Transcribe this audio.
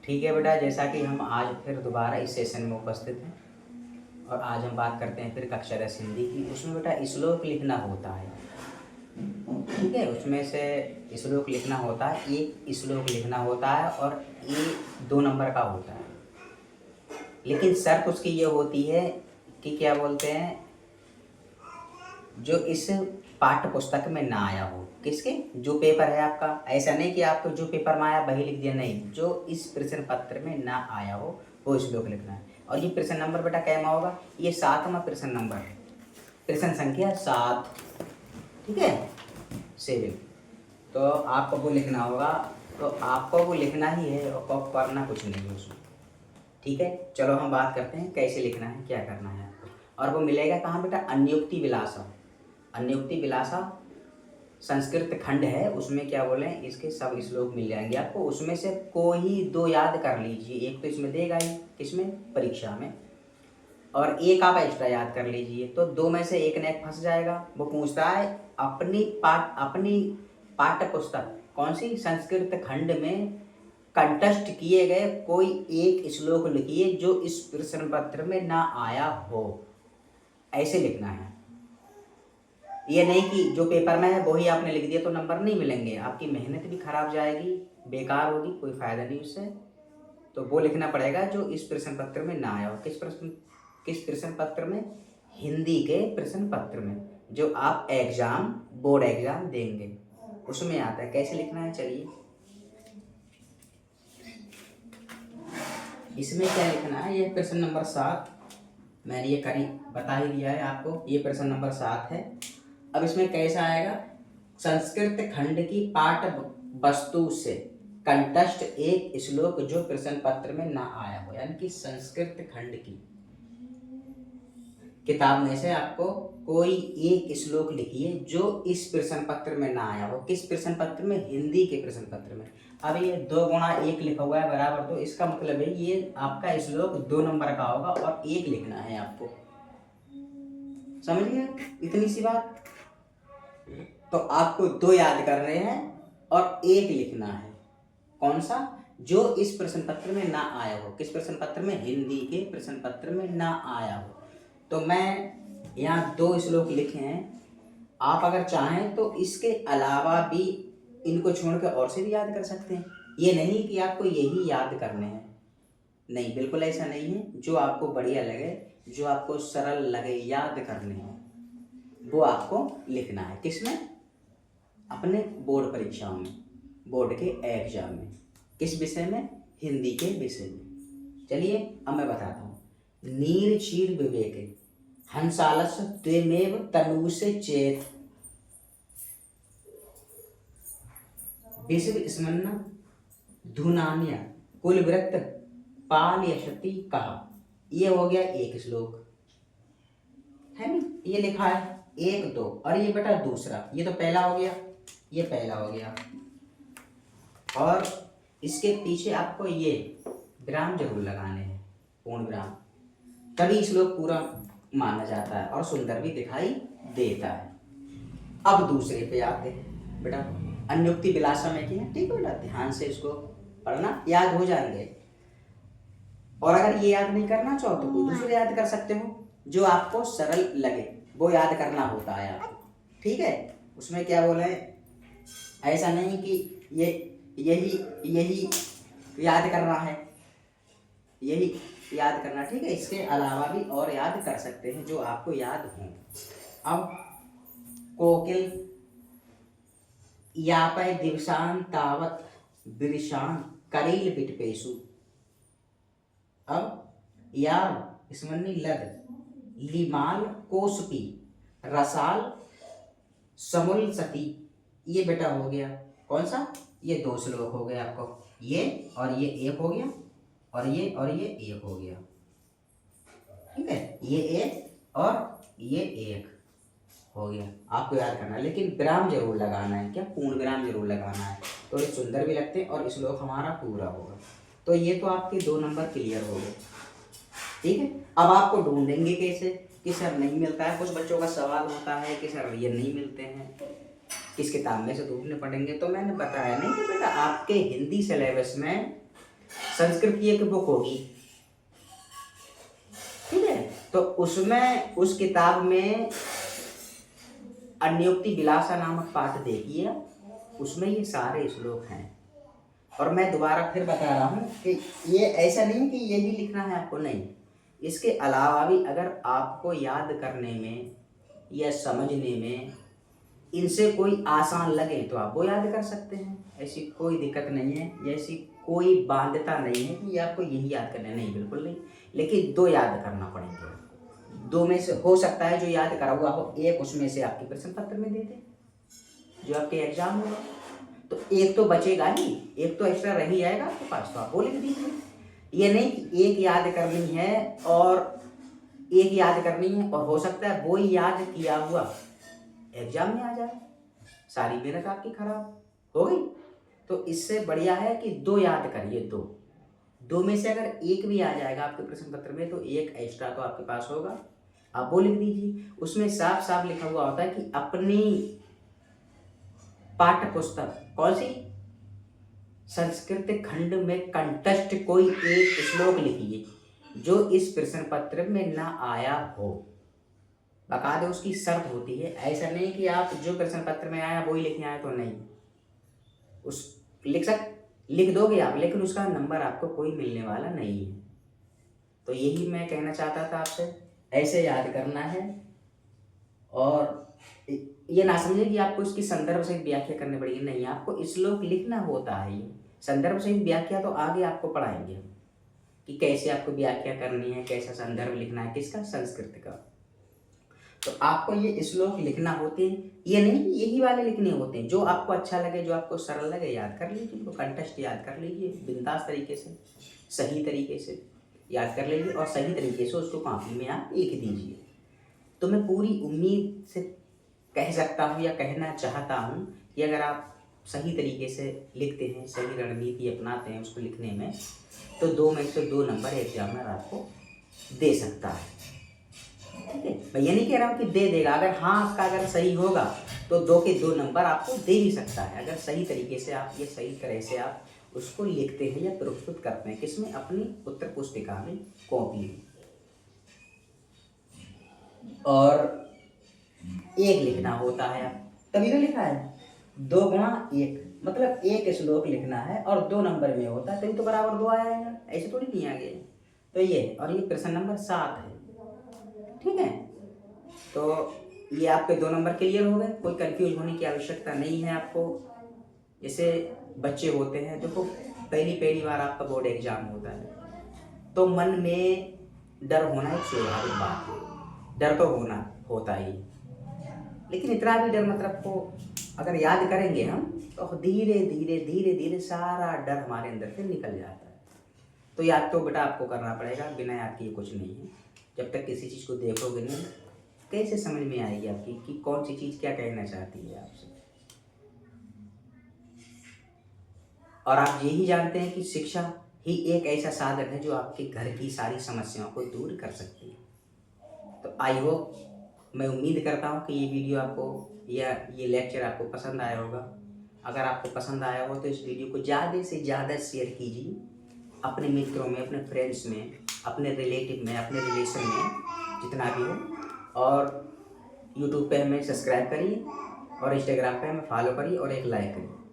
ठीक है बेटा, जैसा कि हम आज फिर दोबारा इस सेशन में उपस्थित हैं और आज हम बात करते हैं फिर कक्षा 10 हिंदी की। उसमें बेटा श्लोक लिखना होता है, ठीक है। उसमें से श्लोक लिखना होता है, एक श्लोक लिखना होता है और ये 2 नंबर का होता है। लेकिन शर्त उसकी ये होती है कि क्या बोलते हैं, जो इस पाठ्य पुस्तक में ना आया हो। किसके? जो पेपर है आपका, ऐसा नहीं कि आपको जो पेपर में आया वही लिख दिया, नहीं, जो इस प्रश्न पत्र में ना आया हो वो श्लोक लिखना है। और ये प्रश्न नंबर बेटा कैमा होगा, ये 7वां प्रश्न नंबर है, प्रश्न संख्या 7, ठीक है, 7। तो आपको वो लिखना होगा, तो आपको वो लिखना ही है और करना कुछ नहीं है उसमें, ठीक है। चलो हम बात करते हैं कैसे लिखना है, क्या करना है आपको। और वो मिलेगा कहाँ बेटा, अन्योक्ति विलासा। अन्योक्ति विलासा संस्कृत खंड है, उसमें क्या बोले इसके सब श्लोक मिल जाएंगे आपको। उसमें से कोई 2 याद कर लीजिए, एक तो इसमें देगा ही, किसमें, परीक्षा में, और एक आप एक्स्ट्रा याद कर लीजिए। तो 2 में से एक ने फंस जाएगा। वो पूछता है अपनी पाठ्य पुस्तक कौन सी, संस्कृत खंड में कंटेस्ट किए गए कोई एक श्लोक लिखिए जो इस प्रश्न पत्र में ना आया हो। ऐसे लिखना है, ये नहीं कि जो पेपर में है वही आपने लिख दिया तो नंबर नहीं मिलेंगे, आपकी मेहनत भी खराब जाएगी, बेकार होगी, कोई फायदा नहीं उससे। तो वो लिखना पड़ेगा जो इस प्रश्न पत्र में ना आया हो। किस प्रश्न पत्र में, हिंदी के प्रश्न पत्र में, जो आप एग्जाम, बोर्ड एग्जाम देंगे उसमें आता है। कैसे लिखना है, चलिए इसमें क्या लिखना है। ये प्रश्न नंबर 7 मैंने ये बता ही दिया है आपको, ये प्रश्न नंबर 7 है। अब इसमें कैसा आएगा, संस्कृत खंड की पाठ वस्तु से कंटेस्ट एक श्लोक जो प्रश्न पत्र में ना आया हो, यानी कि संस्कृत खंड की किताब में से आपको कोई एक श्लोक लिखिए जो इस प्रश्न पत्र में ना आया हो। किस प्रश्न पत्र में, हिंदी के प्रश्न पत्र में। अब ये 2 गुणा 1 लिखा हुआ है बराबर, तो इसका मतलब है ये आपका श्लोक 2 नंबर का होगा और 1 लिखना है आपको, समझ गए, इतनी सी बात। तो आपको 2 याद कर रहे हैं और 1 लिखना है, कौन सा, जो इस प्रश्न पत्र में ना आया हो। किस प्रश्न पत्र में, हिंदी के प्रश्न पत्र में ना आया हो। तो मैं यहाँ 2 श्लोक लिखे हैं, आप अगर चाहें तो इसके अलावा भी इनको छोड़कर और से भी याद कर सकते हैं। ये नहीं कि आपको यही याद करने हैं, नहीं, बिल्कुल ऐसा नहीं है। जो आपको बढ़िया लगे, जो आपको सरल लगे याद करने हैं, वो आपको लिखना है। किसमें, अपने बोर्ड परीक्षाओं में, बोर्ड के एग्जाम में। किस विषय में, हिंदी के विषय में। चलिए अब मैं बताता हूँ। नीर चीर विवेक हंसालस त्वेमेव तनुसे चेत विश्व स्मरण धुनान्य कुलवृत्त पाल यशति कहा। ये हो गया एक श्लोक, है नहीं, ये लिखा है 1 2, और ये बेटा दूसरा, ये तो पहला हो गया, ये पहला हो गया। और इसके पीछे आपको ये विराम जरूर लगाने हैं, पूर्ण विराम, तभी श्लोक पूरा माना जाता है और सुंदर भी दिखाई देता है। अब दूसरे पे आते हैं बेटा, अन्योक्ति विलासा में किया, ठीक है बेटा, ध्यान से इसको पढ़ना, याद हो जाएंगे। और अगर ये याद नहीं करना चाहो तो कोई दूसरे याद कर सकते हो, जो आपको सरल लगे वो याद करना होता है आपको, ठीक है। उसमें क्या बोले, ऐसा नहीं कि यही याद करना है, यही याद करना, ठीक है। इसके अलावा भी और याद कर सकते हैं जो आपको याद हो। अब कोकिल यापय दिवसान तावत विरिशान करील बिटपेशु। अब यार स्मरणी लद लिमाल कोसपी रसाल समुल सती, ये बेटा हो गया कौन सा, ये 2 श्लोक हो गए आपको, ये और ये 1 हो गया, और ये 1 हो गया, ठीक है। ये 1 और ये 1 हो गया, आपको याद करना है। लेकिन विराम जरूर लगाना है, क्या, पूर्ण विराम जरूर लगाना है, तो ये सुंदर भी लगते हैं और श्लोक हमारा पूरा होगा। तो ये तो आपके 2 नंबर क्लियर हो गए, ठीक है। अब आपको ढूंढेंगे कैसे, कि सर नहीं मिलता है, कुछ बच्चों का सवाल होता है कि सर ये नहीं मिलते हैं, किस किताब में से ढूंढने पड़ेंगे। तो मैंने बताया नहीं कि बेटा आपके हिंदी सिलेबस में संस्कृत की एक बुक होगी, ठीक है, तो उसमें उस किताब में अन्योक्ति विलासा नामक पाठ देखिए, उसमें ये सारे श्लोक हैं। और मैं दोबारा फिर बता रहा हूँ कि ये ऐसा नहीं कि यही लिखना है आपको, नहीं, इसके अलावा भी अगर आपको याद करने में या समझने में इनसे कोई आसान लगे तो आप वो याद कर सकते हैं, ऐसी कोई दिक्कत नहीं है, ऐसी कोई बाध्यता नहीं है कि आपको यही याद करना है, नहीं, बिल्कुल नहीं। लेकिन दो याद करना पड़ेंगे, दो में से हो सकता है जो याद करा हुआ हो एक उसमें से आपके प्रश्न पत्र में दे दे जो आपके एग्जाम होगा, तो एक तो बचेगा ही, एक तो एक्स्ट्रा रह ही जाएगा आपके पास, तो आप वो लिख दीजिए। ये नहीं कि एक याद करनी है और हो सकता है वो याद किया हुआ एग्जाम में आ जाए, सारी मेहनत आपकी खराब हो गई। तो इससे बढ़िया है कि दो याद करिए, दो में से अगर एक भी आ जाएगा आपके प्रश्न पत्र में तो एक एक्स्ट्रा तो आपके पास होगा, आप वो लिख दीजिए। उसमें साफ साफ लिखा हुआ होता है कि अपनी पाठ्य पुस्तक कौन सी, संस्कृत खंड में कंठस्थ कोई एक श्लोक लिखिए जो इस प्रश्न पत्र में ना आया हो। बकायदा उसकी शर्त होती है, ऐसा नहीं कि आप जो प्रश्न पत्र में आया वही लिखने आए, तो नहीं, उस लिख दोगे आप, लेकिन उसका नंबर आपको कोई मिलने वाला नहीं है। तो यही मैं कहना चाहता था आपसे, ऐसे याद करना है। और ये ना समझे कि आपको इसकी संदर्भ सहित व्याख्या करनी पड़ेगी, नहीं, आपको श्लोक लिखना होता है। ये संदर्भ सहित व्याख्या तो आगे आपको पढ़ाएंगे कि कैसे आपको व्याख्या करनी है, कैसा संदर्भ लिखना है, किसका, संस्कृत का। तो आपको ये श्लोक लिखना होते हैं, ये नहीं कि यही वाले लिखने होते हैं, जो आपको अच्छा लगे, जो आपको सरल लगे याद कर लीजिए, उनको कंठस्थ याद कर लीजिए, बिंदास तरीके से, सही तरीके से याद कर लीजिए और सही तरीके से उसको कॉपी में आप लिख दीजिए। तो मैं पूरी उम्मीद से कह सकता हूँ या कहना चाहता हूँ कि अगर आप सही तरीके से लिखते हैं, सही रणनीति अपनाते हैं उसको लिखने में, तो 2 में से 2 नंबर एग्जामिनर आपको दे सकता है, ठीक है। मैं ये नहीं कह रहा हूँ कि दे देगा, अगर हाँ आपका अगर सही होगा तो 2 के 2 नंबर आपको दे भी सकता है, अगर सही तरीके से आप ये सही तरह से आप उसको लिखते हैं या प्रस्तुत करते हैं, किसमें, अपनी उत्तर पुस्तिका में, कॉपी में। और एक लिखना होता है, तभी तो लिखा है 2 गुणा 1, मतलब एक श्लोक लिखना है और 2 नंबर में होता है, तभी तो बराबर 2 आएगा, ऐसे थोड़ी नहीं आ गए। तो ये, और ये प्रश्न नंबर 7 है, ठीक है। तो ये आपके 2 नंबर क्लियर हो गए, कोई कंफ्यूज होने की आवश्यकता नहीं है आपको। जैसे बच्चे होते हैं, देखो पहली बार आपका बोर्ड एग्जाम होता है तो मन में डर होना एक स्वाभाविक बात है, डर तो होता ही, लेकिन इतना भी डर मत रखो। अगर याद करेंगे हम तो धीरे धीरे धीरे धीरे सारा डर हमारे अंदर से निकल जाता है। तो याद तो बेटा आपको करना पड़ेगा, बिना याद किए कुछ नहीं है। जब तक किसी चीज़ को देखोगे नहीं, कैसे समझ में आएगी आपकी कि कौन सी चीज़ क्या कहना चाहती है आपसे। और आप यही जानते हैं कि शिक्षा ही एक ऐसा साधन है जो आपके घर की सारी समस्याओं को दूर कर सकती है। तो आई होप, मैं उम्मीद करता हूँ कि ये वीडियो आपको या ये लेक्चर आपको पसंद आया होगा। अगर आपको पसंद आया हो तो इस वीडियो को ज़्यादा से ज़्यादा शेयर कीजिए अपने मित्रों में, अपने फ्रेंड्स में, अपने रिलेटिव में, अपने रिलेशन में, जितना भी हो। और यूट्यूब पे हमें सब्सक्राइब करिए और इंस्टाग्राम पे हमें फॉलो करिए और एक लाइक करिए।